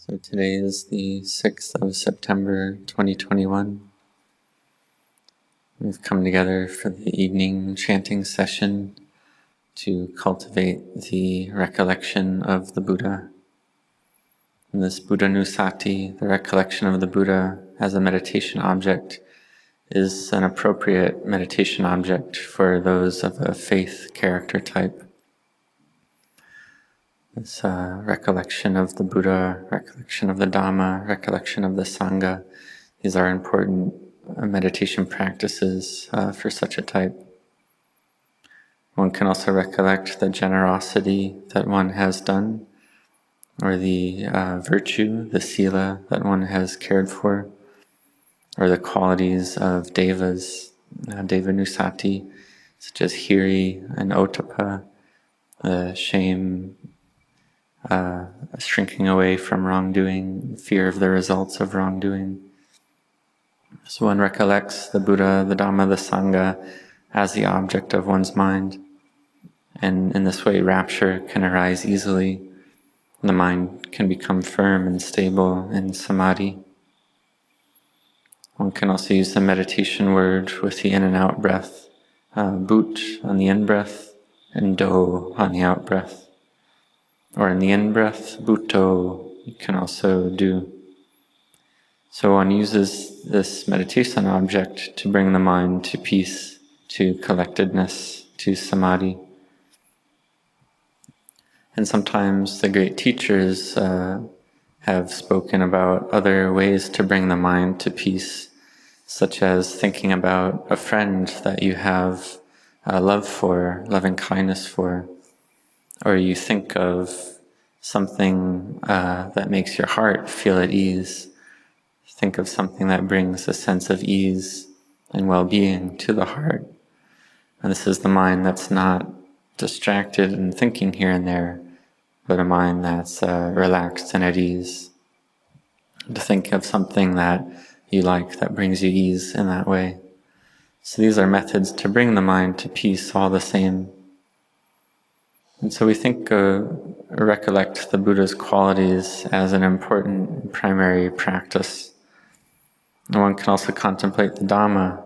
So today is the 6th of September 2021. We've come together for the evening chanting session to cultivate the recollection of the Buddha. And this Buddhanusati, the recollection of the Buddha as a meditation object, is an appropriate meditation object for those of a faith character type. This recollection of the Buddha, recollection of the Dhamma, recollection of the Sangha, these are important meditation practices for such a type. One can also recollect the generosity that one has done, or the virtue, the sila that one has cared for, or the qualities of devas, devanusati, such as hiri and ottappa, the shame, shrinking away from wrongdoing, fear of the results of wrongdoing. So one recollects the Buddha, the Dhamma, the Sangha as the object of one's mind. And in this way, rapture can arise easily. The mind can become firm and stable in samadhi. One can also use the meditation word with the in and out breath, but on the in breath and do on the out breath. Or in the in-breath, bhutto, you can also do. So one uses this meditation object to bring the mind to peace, to collectedness, to samadhi. And sometimes the great teachers have spoken about other ways to bring the mind to peace, such as thinking about a friend that you have love for, loving kindness for, or you think of something that makes your heart feel at ease. Think of something that brings a sense of ease and well-being to the heart. And this is the mind that's not distracted and thinking here and there, but a mind that's relaxed and at ease. To think of something that you like that brings you ease in that way. So these are methods to bring the mind to peace all the same. And so we think, recollect the Buddha's qualities as an important primary practice. And one can also contemplate the Dhamma.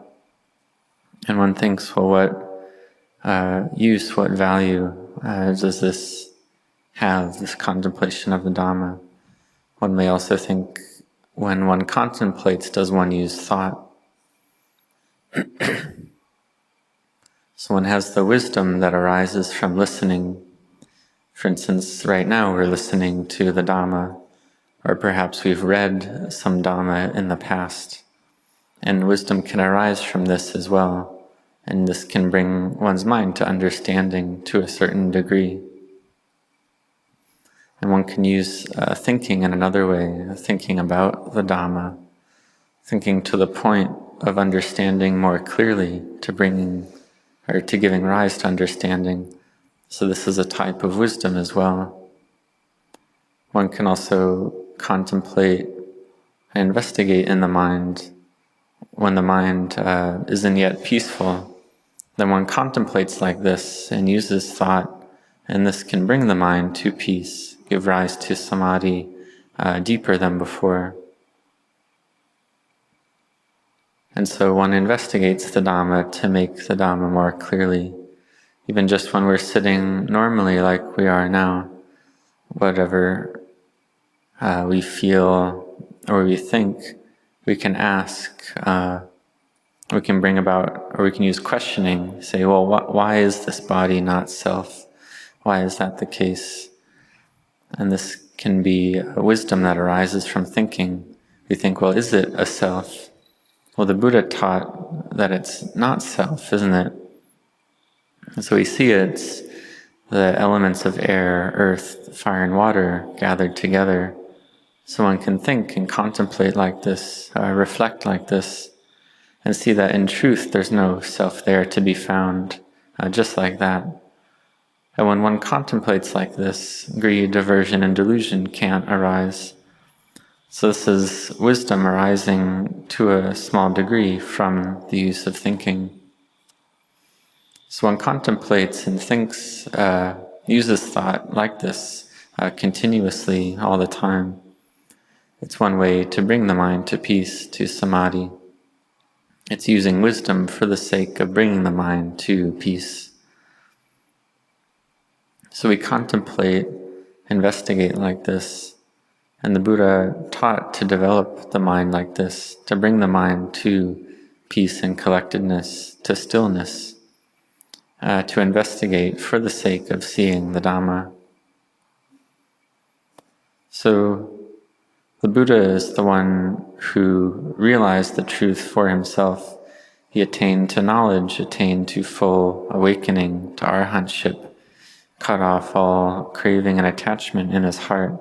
And one thinks, well, what use, what value does this have, this contemplation of the Dhamma? One may also think, when one contemplates, does one use thought? So one has the wisdom that arises from listening. For instance, right now we're listening to the Dhamma, or perhaps we've read some Dhamma in the past, and wisdom can arise from this as well, and this can bring one's mind to understanding to a certain degree. And one can use thinking in another way, thinking about the Dhamma, thinking to the point of understanding more clearly, to giving rise to understanding. So this is a type of wisdom as well. One can also contemplate and investigate in the mind. When the mind isn't yet peaceful, then one contemplates like this and uses thought, and this can bring the mind to peace, give rise to samadhi deeper than before. And so one investigates the Dhamma to make the Dhamma more clearly. Even just when we're sitting normally like we are now, whatever we feel or we think, we can ask, we can bring about, or we can use questioning, say, well, why is this body not self? Why is that the case? And this can be a wisdom that arises from thinking. We think, well, is it a self? Well, the Buddha taught that it's not self, isn't it? And so we see it's the elements of air, earth, fire, and water gathered together. So one can think and contemplate like this, reflect like this, and see that in truth there's no self there to be found, just like that. And when one contemplates like this, greed, aversion, and delusion can't arise. So this is wisdom arising to a small degree from the use of thinking. So one contemplates and thinks, uses thought like this continuously all the time. It's one way to bring the mind to peace, to samadhi. It's using wisdom for the sake of bringing the mind to peace. So we contemplate, investigate like this, and the Buddha taught to develop the mind like this, to bring the mind to peace and collectedness, to stillness, to investigate for the sake of seeing the Dhamma. So the Buddha is the one who realized the truth for himself. He attained to knowledge, attained to full awakening, to arahantship, cut off all craving and attachment in his heart,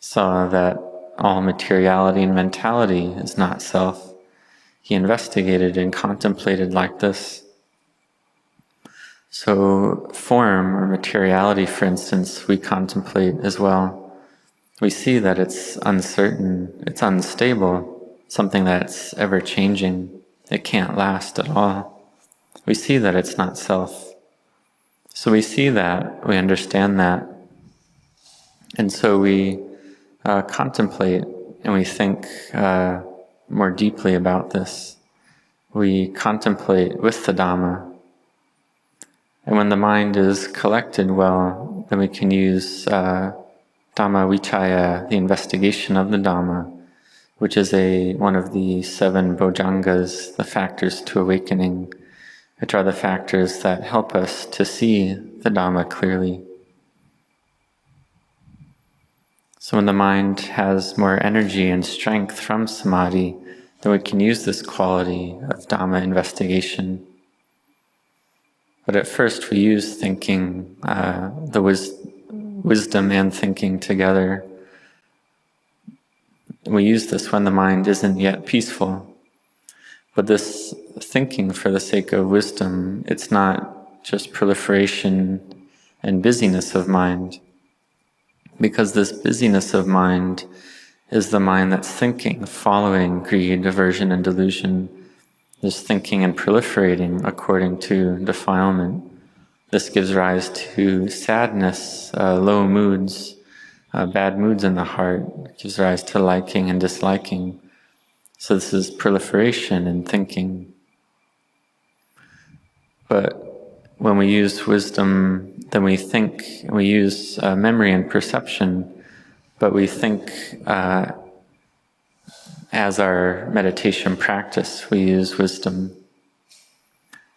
saw that all materiality and mentality is not self. He investigated and contemplated like this. So form or materiality, for instance, we contemplate as well. We see that it's uncertain, it's unstable, something that's ever-changing. It can't last at all. We see that it's not self. So we see that, we understand that, and so we contemplate and we think more deeply about this. We contemplate with the Dhamma. And when the mind is collected well, then we can use Dhamma Vichaya, the investigation of the Dhamma, which is one of the 7 bojjhangas, the factors to awakening, which are the factors that help us to see the Dhamma clearly. So when the mind has more energy and strength from samadhi, then we can use this quality of Dhamma investigation. But at first we use thinking, the wisdom and thinking together. We use this when the mind isn't yet peaceful. But this thinking for the sake of wisdom, it's not just proliferation and busyness of mind. Because this busyness of mind is the mind that's thinking, following greed, aversion, and delusion. This thinking and proliferating according to defilement. This gives rise to sadness, low moods, bad moods in the heart. It gives rise to liking and disliking. So this is proliferation and thinking. But when we use wisdom, then we think, and we use memory and perception, but we think as our meditation practice, we use wisdom.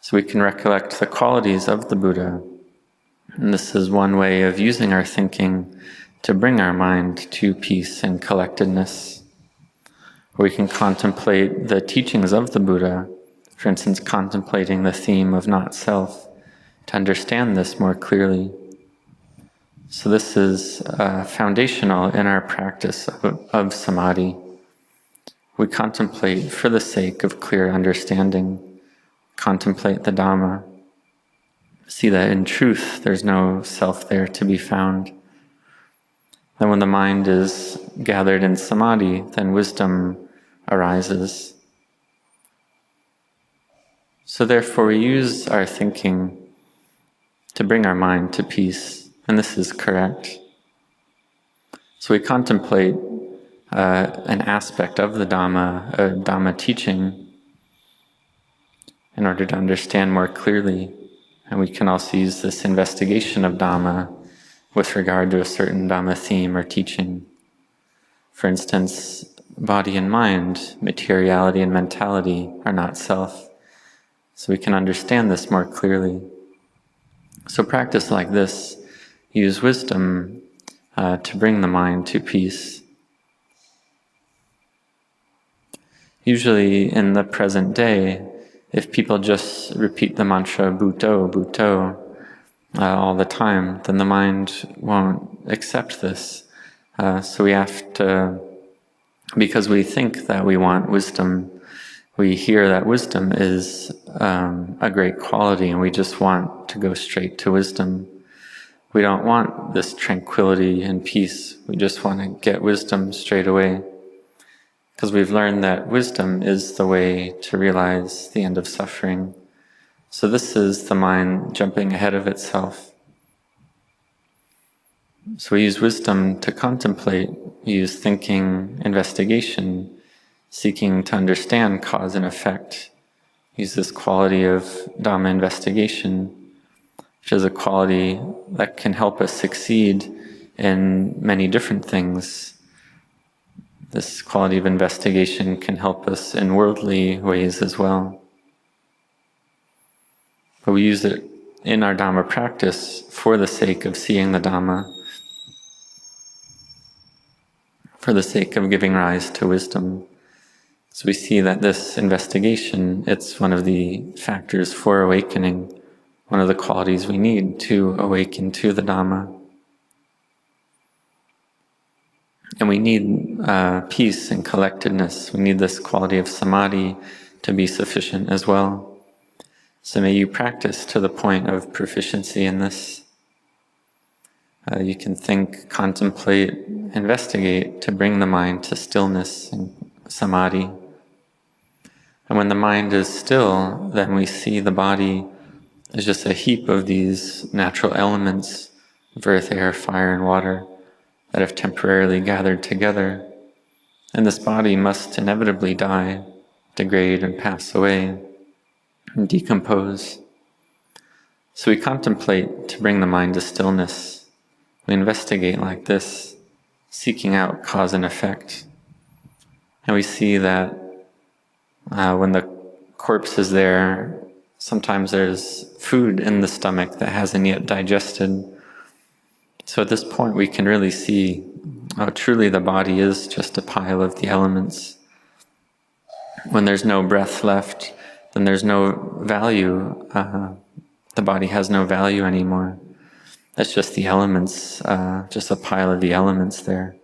So we can recollect the qualities of the Buddha. And this is one way of using our thinking to bring our mind to peace and collectedness. We can contemplate the teachings of the Buddha, for instance, contemplating the theme of not self, to understand this more clearly. So this is foundational in our practice of samadhi. We contemplate for the sake of clear understanding, contemplate the Dhamma, see that in truth there's no self there to be found. Then when the mind is gathered in samadhi, then wisdom arises. So therefore we use our thinking to bring our mind to peace, and this is correct. So we contemplate an aspect of the Dhamma, a Dhamma teaching, in order to understand more clearly. And we can also use this investigation of Dhamma with regard to a certain Dhamma theme or teaching. For instance, body and mind, materiality and mentality are not self. So we can understand this more clearly. So practice like this, use wisdom to bring the mind to peace. Usually in the present day, if people just repeat the mantra Bhutto, Bhutto all the time, then the mind won't accept this. So we have to, because we think that we want wisdom, we hear that wisdom is a great quality and we just want to go straight to wisdom. We don't want this tranquility and peace. We just want to get wisdom straight away. Because we've learned that wisdom is the way to realize the end of suffering. So this is the mind jumping ahead of itself. So we use wisdom to contemplate we use thinking, investigation, seeking to understand cause and effect. Use this quality of Dhamma investigation, which is a quality that can help us succeed in many different things. This quality of investigation can help us in worldly ways as well. But we use it in our Dhamma practice for the sake of seeing the Dhamma, for the sake of giving rise to wisdom. So we see that this investigation, it's one of the factors for awakening, one of the qualities we need to awaken to the Dhamma. And we need peace and collectedness. We need this quality of samadhi to be sufficient as well. So may you practice to the point of proficiency in this. You can think, contemplate, investigate to bring the mind to stillness and samadhi. And when the mind is still, then we see the body as just a heap of these natural elements of earth, air, fire, and water that have temporarily gathered together. And this body must inevitably die, degrade, and pass away, and decompose. So we contemplate to bring the mind to stillness. We investigate like this, seeking out cause and effect. And we see that when the corpse is there, sometimes there's food in the stomach that hasn't yet digested. So at this point we can really see how truly the body is just a pile of the elements. When there's no breath left, then there's no value. The body has no value anymore. That's just the elements, just a pile of the elements there.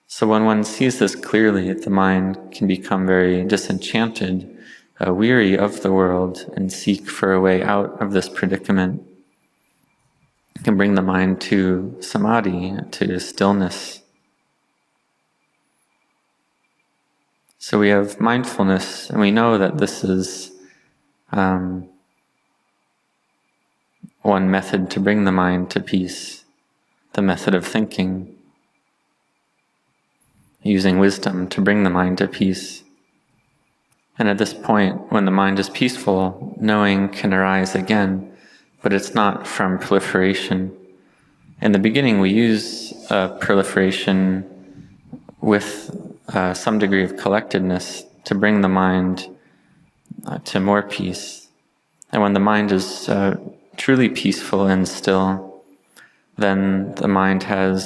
So when one sees this clearly, the mind can become very disenchanted, weary of the world, and seek for a way out of this predicament. It can bring the mind to samadhi, to stillness. So we have mindfulness, and we know that this is one method to bring the mind to peace, the method of thinking, using wisdom to bring the mind to peace. And at this point, when the mind is peaceful, knowing can arise again, but it's not from proliferation. In the beginning, we use proliferation with some degree of collectedness to bring the mind to more peace. And when the mind is truly peaceful and still, then the mind can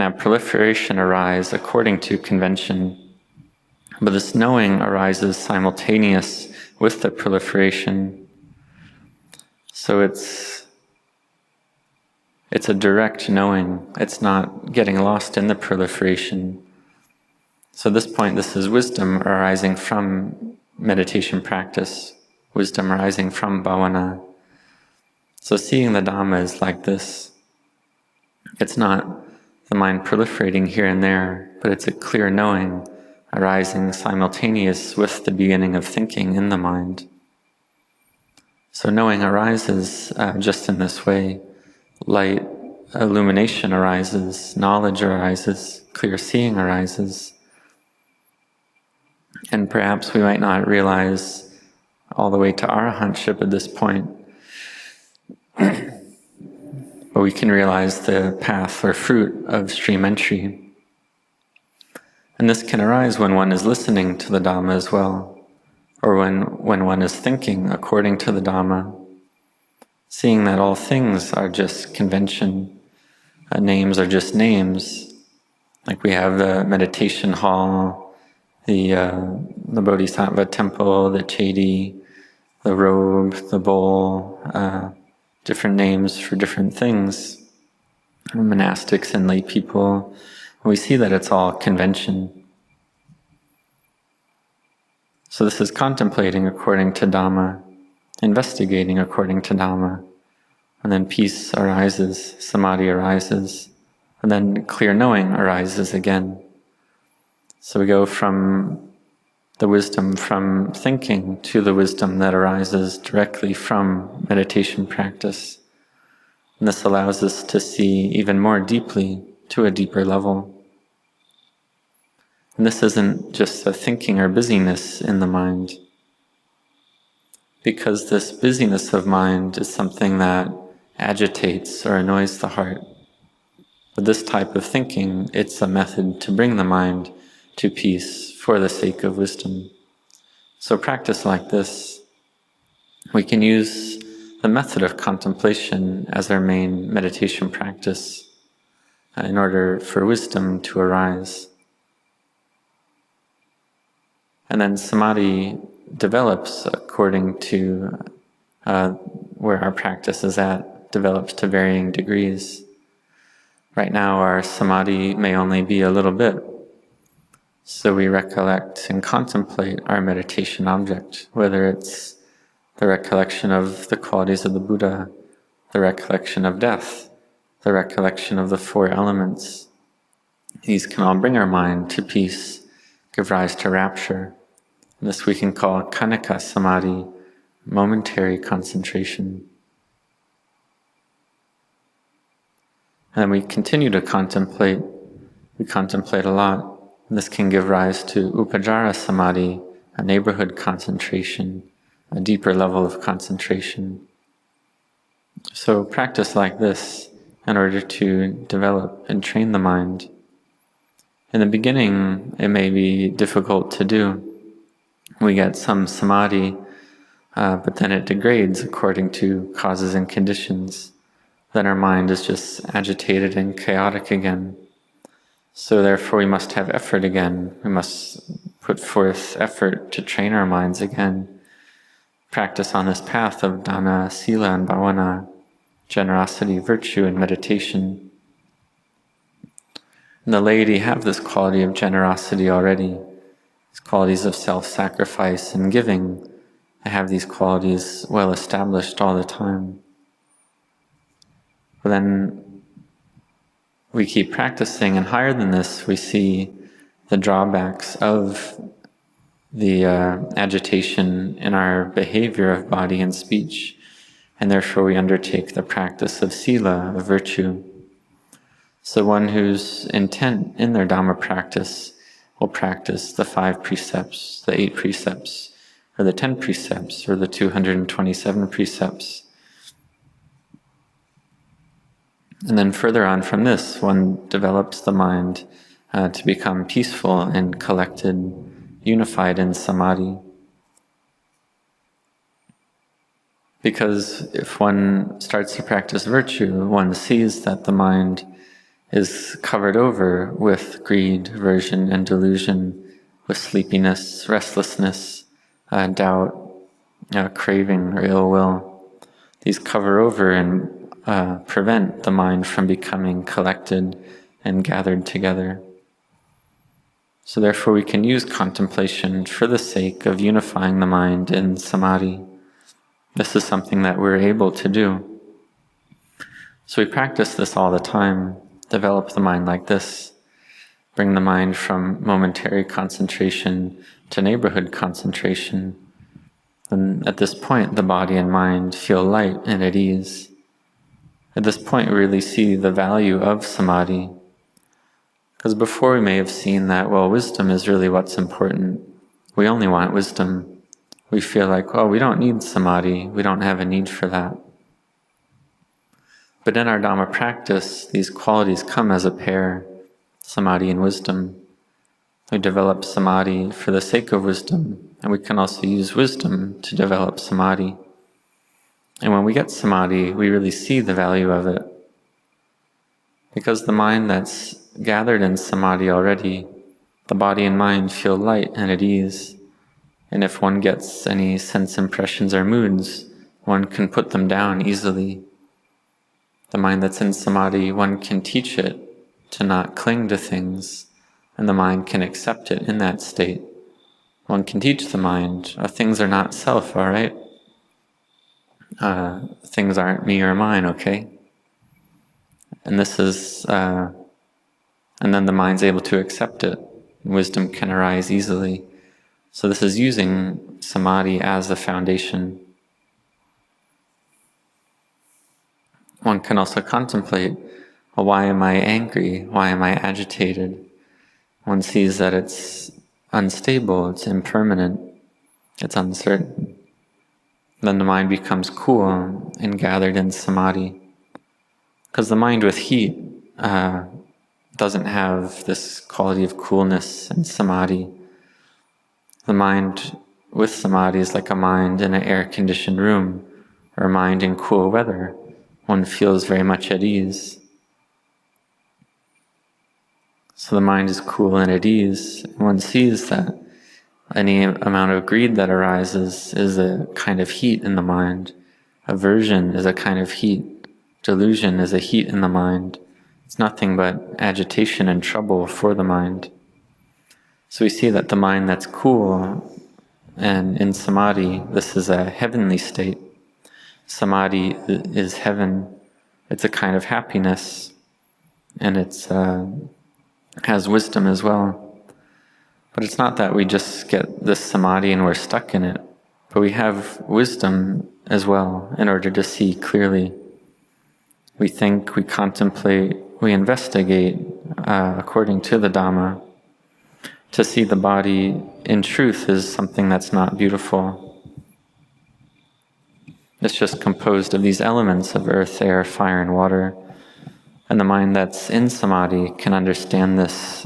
have proliferation arise according to convention. But this knowing arises simultaneous with the proliferation. So it's a direct knowing. It's not getting lost in the proliferation. So at this point, this is wisdom arising from meditation practice, wisdom arising from bhavana. So seeing the Dhamma is like this. It's not the mind proliferating here and there, but it's a clear knowing arising simultaneous with the beginning of thinking in the mind. So knowing arises just in this way. Light, illumination arises, knowledge arises, clear seeing arises. And perhaps we might not realize all the way to arahantship at this point, but we can realize the path or fruit of stream entry. And this can arise when one is listening to the Dhamma as well, or when one is thinking according to the Dhamma, seeing that all things are just convention, names are just names. Like we have the meditation hall, the Bodhisattva temple, the chedi, the robe, the bowl, different names for different things, monastics and lay people. We see that it's all convention. So this is contemplating according to Dhamma, investigating according to Dhamma, and then peace arises, samadhi arises, and then clear knowing arises again. So we go from the wisdom from thinking to the wisdom that arises directly from meditation practice. And this allows us to see even more deeply, to a deeper level. And this isn't just a thinking or busyness in the mind, because this busyness of mind is something that agitates or annoys the heart. But this type of thinking, it's a method to bring the mind to peace for the sake of wisdom. So practice like this, we can use the method of contemplation as our main meditation practice in order for wisdom to arise. And then samadhi develops according to where our practice is at, develops to varying degrees. Right now our samadhi may only be a little bit, so we recollect and contemplate our meditation object, whether it's the recollection of the qualities of the Buddha, the recollection of death, the recollection of the four elements. These can all bring our mind to peace, give rise to rapture. And this we can call khanika samadhi, momentary concentration. And then we continue to contemplate. We contemplate a lot. And this can give rise to upajjhara samadhi, a neighborhood concentration, a deeper level of concentration. So practice like this in order to develop and train the mind. In the beginning, it may be difficult to do. We get some samadhi, but then it degrades according to causes and conditions. Then our mind is just agitated and chaotic again. So therefore we must have effort again. We must put forth effort to train our minds again. Practice on this path of dana, sila, and bhavana, generosity, virtue, and meditation. And the laity have this quality of generosity already, these qualities of self-sacrifice and giving. They have these qualities well established all the time. But then we keep practicing, and higher than this, we see the drawbacks of the agitation in our behavior of body and speech, and therefore we undertake the practice of sila, of virtue. So one whose intent in their Dhamma practice will practice the 5 precepts, the 8 precepts, or the 10 precepts, or the 227 precepts. And then further on from this, one develops the mind to become peaceful and collected, unified in samadhi. Because if one starts to practice virtue, one sees that the mind is covered over with greed, aversion, and delusion, with sleepiness, restlessness, doubt, craving, or ill will. These cover over and prevent the mind from becoming collected and gathered together. So therefore we can use contemplation for the sake of unifying the mind in samadhi. This is something that we're able to do. So we practice this all the time, develop the mind like this, bring the mind from momentary concentration to neighborhood concentration. And at this point, the body and mind feel light and at ease. At this point, we really see the value of samadhi. Because before we may have seen that, well, wisdom is really what's important. We only want wisdom. We feel like, well, we don't need samadhi. We don't have a need for that. But in our Dhamma practice, these qualities come as a pair, samadhi and wisdom. We develop samadhi for the sake of wisdom, and we can also use wisdom to develop samadhi. And when we get samadhi, we really see the value of it. Because the mind that's gathered in samadhi already, the body and mind feel light and at ease. And if one gets any sense impressions or moods, one can put them down easily. The mind that's in samadhi, one can teach it to not cling to things, and the mind can accept it in that state. One can teach the mind, things are not self, all right? Things aren't me or mine, okay? And this is, and then the mind's able to accept it. Wisdom can arise easily. So this is using samadhi as the foundation. one can also contemplate, well, why am I angry? Why am I agitated? One sees that it's unstable, it's impermanent, it's uncertain. Then the mind becomes cool and gathered in samadhi. Because the mind with heat doesn't have this quality of coolness and samadhi. The mind with samadhi is like a mind in an air-conditioned room or a mind in cool weather. One feels very much at ease. So the mind is cool and at ease. One sees that any amount of greed that arises is a kind of heat in the mind. Aversion is a kind of heat. Delusion is a heat in the mind. It's nothing but agitation and trouble for the mind. So we see that the mind that's cool and in samadhi, this is a heavenly state. Samadhi is heaven. It's a kind of happiness, and it's has wisdom as well. But it's not that we just get this samadhi and we're stuck in it, but we have wisdom as well in order to see clearly. We think, we contemplate, we investigate according to the Dhamma to see the body in truth is something that's not beautiful. It's just composed of these elements of earth, air, fire, and water. And the mind that's in samadhi can understand this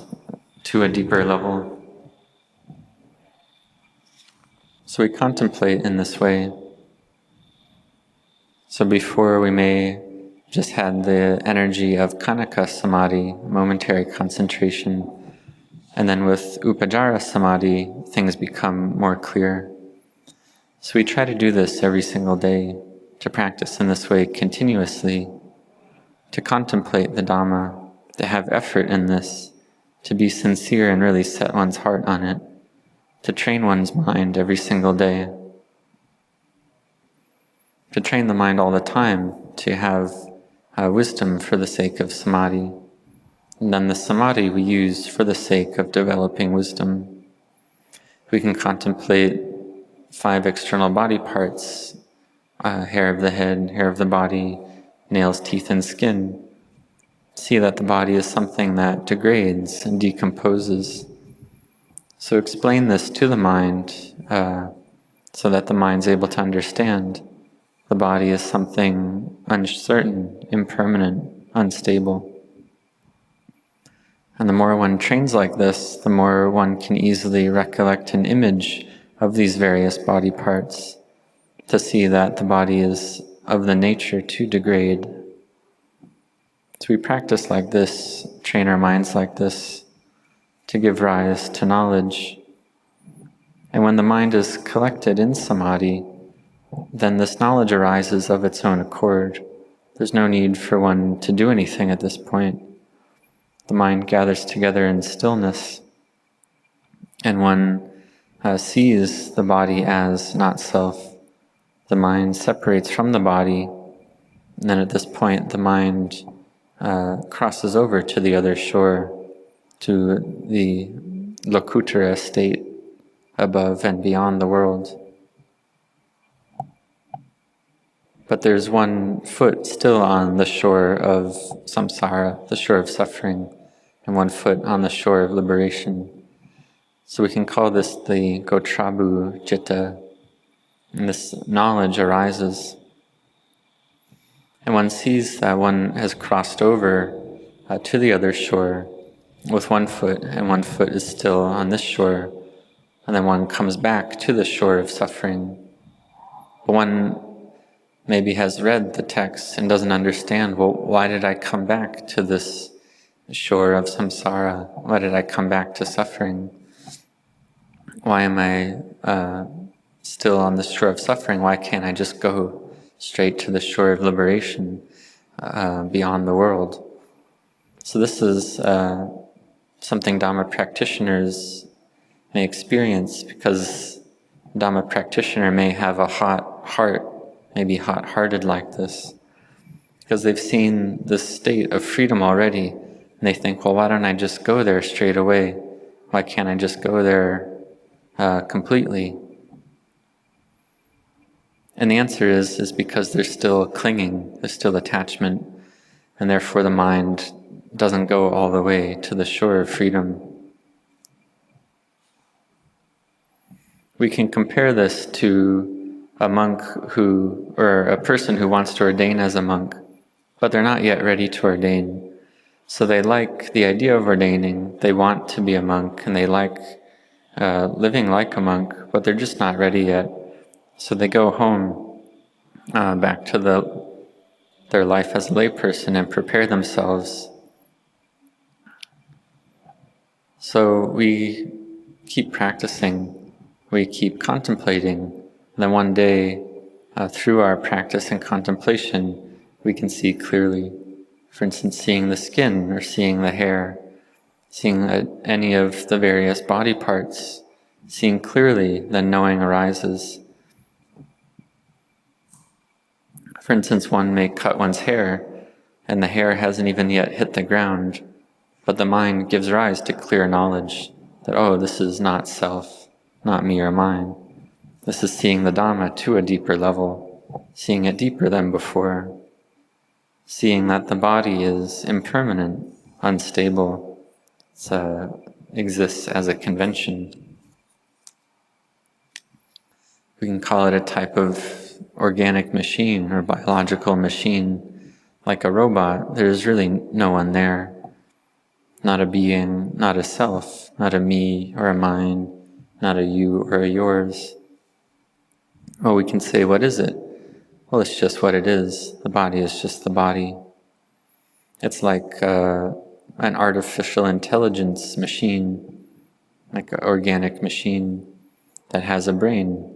to a deeper level. So we contemplate in this way. So before we may just had the energy of khanika samadhi, momentary concentration, and then with upacara samadhi, things become more clear. So we try to do this every single day, to practice in this way continuously, to contemplate the Dhamma, to have effort in this, to be sincere and really set one's heart on it, to train one's mind every single day, to train the mind all the time, to have wisdom for the sake of samadhi. And then the samadhi we use for the sake of developing wisdom. We can contemplate 5 external body parts, hair of the head, hair of the body, nails, teeth, and skin. See that the body is something that degrades and decomposes. So explain this to the mind so that the mind's able to understand the body is something uncertain, impermanent, unstable. And the more one trains like this, the more one can easily recollect an image of these various body parts, to see that the body is of the nature to degrade. So we practice like this, train our minds like this, to give rise to knowledge. And when the mind is collected in samadhi, then this knowledge arises of its own accord. There's no need for one to do anything at this point. The mind gathers together in stillness, and one sees the body as not self. The mind separates from the body, and then at this point the mind crosses over to the other shore, to the Lokuttara state above and beyond the world. But there's one foot still on the shore of samsara, the shore of suffering, and one foot on the shore of liberation. So we can call this the Gotrabu Citta, and this knowledge arises. And one sees that one has crossed over to the other shore with one foot, and one foot is still on this shore, and then one comes back to the shore of suffering. But one maybe has read the text and doesn't understand, well, why did I come back to this shore of samsara? Why did I come back to suffering? Why am I still on the shore of suffering? Why can't I just go straight to the shore of liberation beyond the world? So this is something Dhamma practitioners may experience, because Dhamma practitioner may have a hot heart, may be hot-hearted like this, because they've seen this state of freedom already, and they think, well, why don't I just go there straight away? Why can't I just go there completely? And the answer is because there's still clinging, there's still attachment, and therefore the mind doesn't go all the way to the shore of freedom. We can compare this to a monk or a person who wants to ordain as a monk, but they're not yet ready to ordain. So they like the idea of ordaining, they want to be a monk, and they like living like a monk, but they're just not ready yet. So they go home, back to their life as a layperson and prepare themselves. So we keep practicing, we keep contemplating, and then one day, through our practice and contemplation, we can see clearly. For instance, seeing the skin or seeing the hair, seeing any of the various body parts, seeing clearly, then knowing arises. For instance, one may cut one's hair, and the hair hasn't even yet hit the ground, but the mind gives rise to clear knowledge that, oh, this is not self, not me or mine. This is seeing the Dhamma to a deeper level, seeing it deeper than before, seeing that the body is impermanent, unstable, exists as a convention. We can call it a type of organic machine or biological machine. Like a robot, there's really no one there. Not a being, not a self, not a me or a mine, not a you or a yours. Well, we can say, what is it? Well, it's just what it is. The body is just the body. It's like an artificial intelligence machine, like an organic machine that has a brain.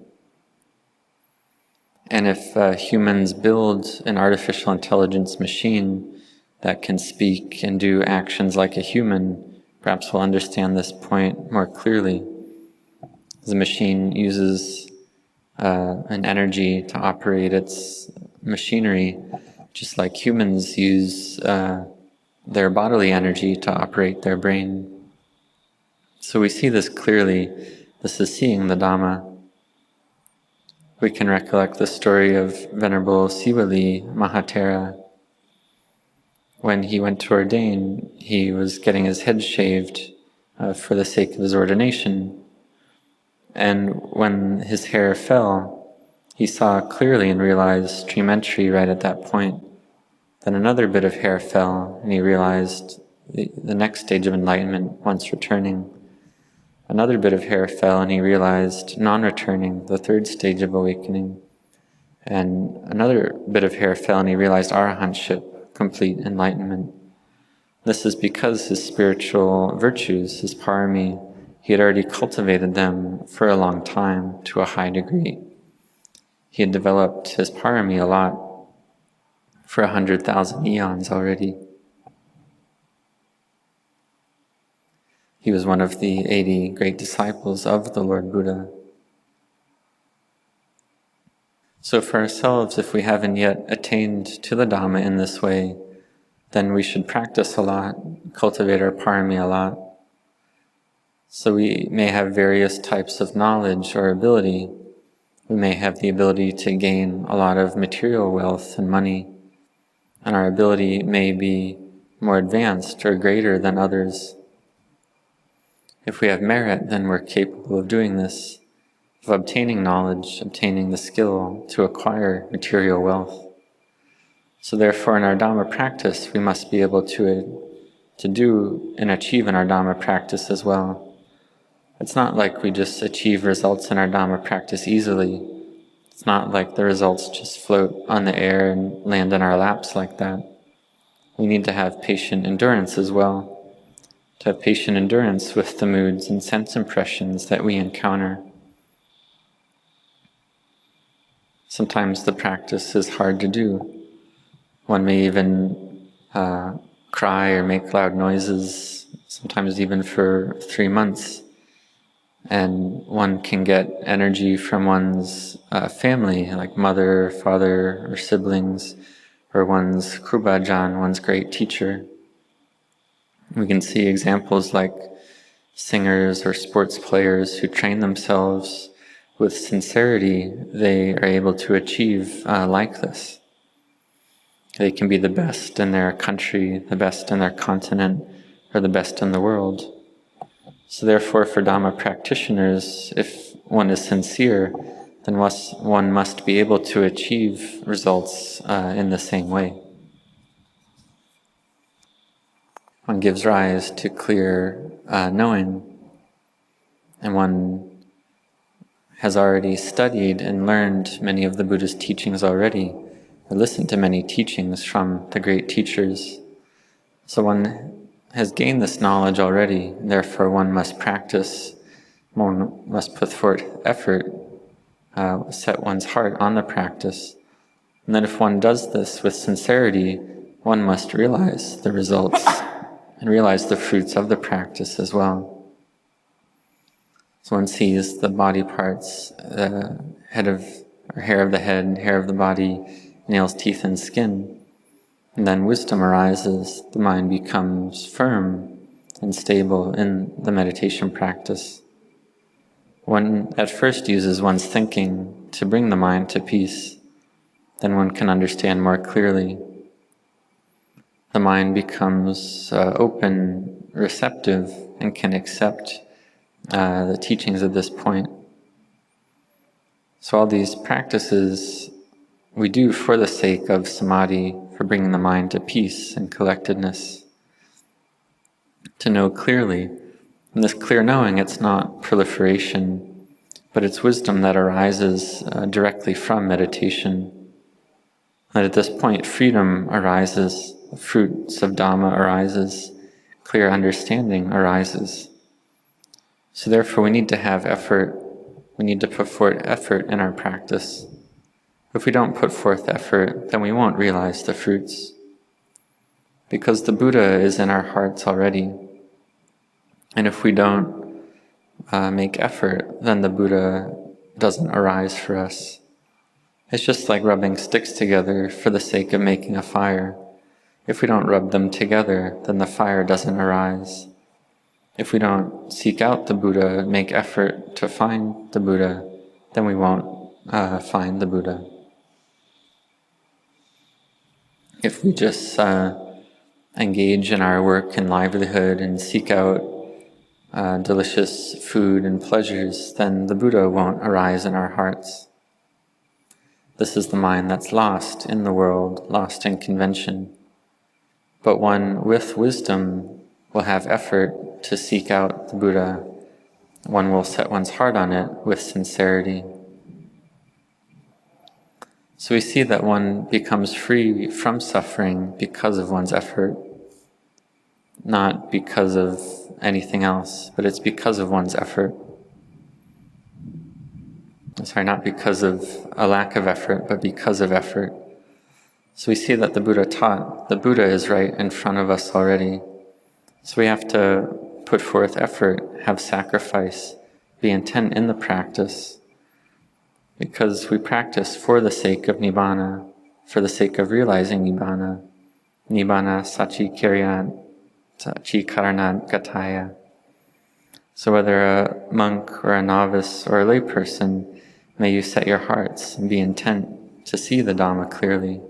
And if humans build an artificial intelligence machine that can speak and do actions like a human, perhaps we'll understand this point more clearly. The machine uses an energy to operate its machinery, just like humans use their bodily energy to operate their brain. So we see this clearly. This is seeing the Dhamma. We can recollect the story of Venerable Siwali Mahathera. When he went to ordain, he was getting his head shaved for the sake of his ordination. And when his hair fell, he saw clearly and realized stream entry right at that point. Then another bit of hair fell, and he realized the next stage of enlightenment once returning. Another bit of hair fell, and he realized non-returning, the third stage of awakening. And another bit of hair fell, and he realized arahantship, complete enlightenment. This is because his spiritual virtues, his parami, he had already cultivated them for a long time to a high degree. He had developed his parami a lot for 100,000 eons already. He was one of the 80 great disciples of the Lord Buddha. So for ourselves, if we haven't yet attained to the Dhamma in this way, then we should practice a lot, cultivate our parami a lot. So we may have various types of knowledge or ability. We may have the ability to gain a lot of material wealth and money, and our ability may be more advanced or greater than others. If we have merit, then we're capable of doing this, of obtaining knowledge, obtaining the skill to acquire material wealth. So therefore, in our Dhamma practice, we must be able to do and achieve in our Dhamma practice as well. It's not like we just achieve results in our Dhamma practice easily. It's not like the results just float on the air and land in our laps like that. We need to have patient endurance as well. To have patient endurance with the moods and sense impressions that we encounter. Sometimes the practice is hard to do. One may even cry or make loud noises, sometimes even for 3 months. And one can get energy from one's family, like mother, father, or siblings, or one's Kruba Ajahn, one's great teacher. We can see examples like singers or sports players who train themselves with sincerity, they are able to achieve like this. They can be the best in their country, the best in their continent, or the best in the world. So therefore, for Dhamma practitioners, if one is sincere, then one must be able to achieve results in the same way. One gives rise to clear knowing, and one has already studied and learned many of the Buddha's teachings already, or listened to many teachings from the great teachers. So one has gained this knowledge already, and therefore one must practice, one must put forth effort, set one's heart on the practice. And then if one does this with sincerity, one must realize the results and realize the fruits of the practice as well. So one sees the body parts, hair of the head, hair of the body, nails, teeth, and skin. And then wisdom arises, the mind becomes firm and stable in the meditation practice. One at first uses one's thinking to bring the mind to peace. Then one can understand more clearly. The mind becomes open, receptive, and can accept the teachings at this point. So all these practices we do for the sake of samadhi, for bringing the mind to peace and collectedness, to know clearly. And this clear knowing, it's not proliferation, but it's wisdom that arises directly from meditation. That at this point freedom arises, the fruits of Dhamma arises, clear understanding arises. So therefore we need to have effort, we need to put forth effort in our practice. If we don't put forth effort, then we won't realize the fruits. Because the Buddha is in our hearts already. And if we don't make effort, then the Buddha doesn't arise for us. It's just like rubbing sticks together for the sake of making a fire. If we don't rub them together, then the fire doesn't arise. If we don't seek out the Buddha, make effort to find the Buddha, then we won't find the Buddha. If we just engage in our work and livelihood and seek out delicious food and pleasures, then the Buddha won't arise in our hearts. This is the mind that's lost in the world, lost in convention. But one with wisdom will have effort to seek out the Buddha. One will set one's heart on it with sincerity. So we see that one becomes free from suffering because of one's effort, not because of anything else, but it's because of one's effort. Not because of a lack of effort, but because of effort. So we see that the Buddha taught, the Buddha is right in front of us already. So we have to put forth effort, have sacrifice, be intent in the practice, because we practice for the sake of Nibbana, for the sake of realizing Nibbana. Nibbana sachi kiryat, sachi karanat gataya. So whether a monk or a novice or a layperson, may you set your hearts and be intent to see the Dhamma clearly.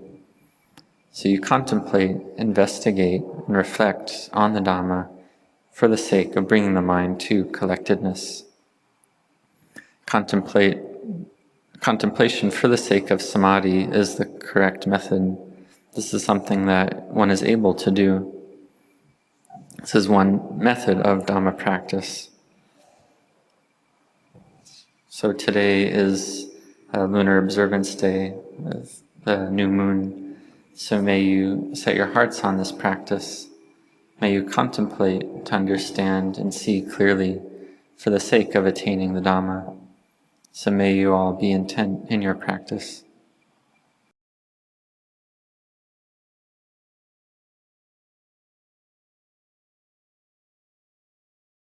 So you contemplate, investigate, and reflect on the Dhamma for the sake of bringing the mind to collectedness. Contemplation for the sake of samadhi is the correct method. This is something that one is able to do. This is one method of Dhamma practice. So today is a lunar observance day of the new moon. So may you set your hearts on this practice. May you contemplate to understand and see clearly for the sake of attaining the Dhamma. So may you all be intent in your practice.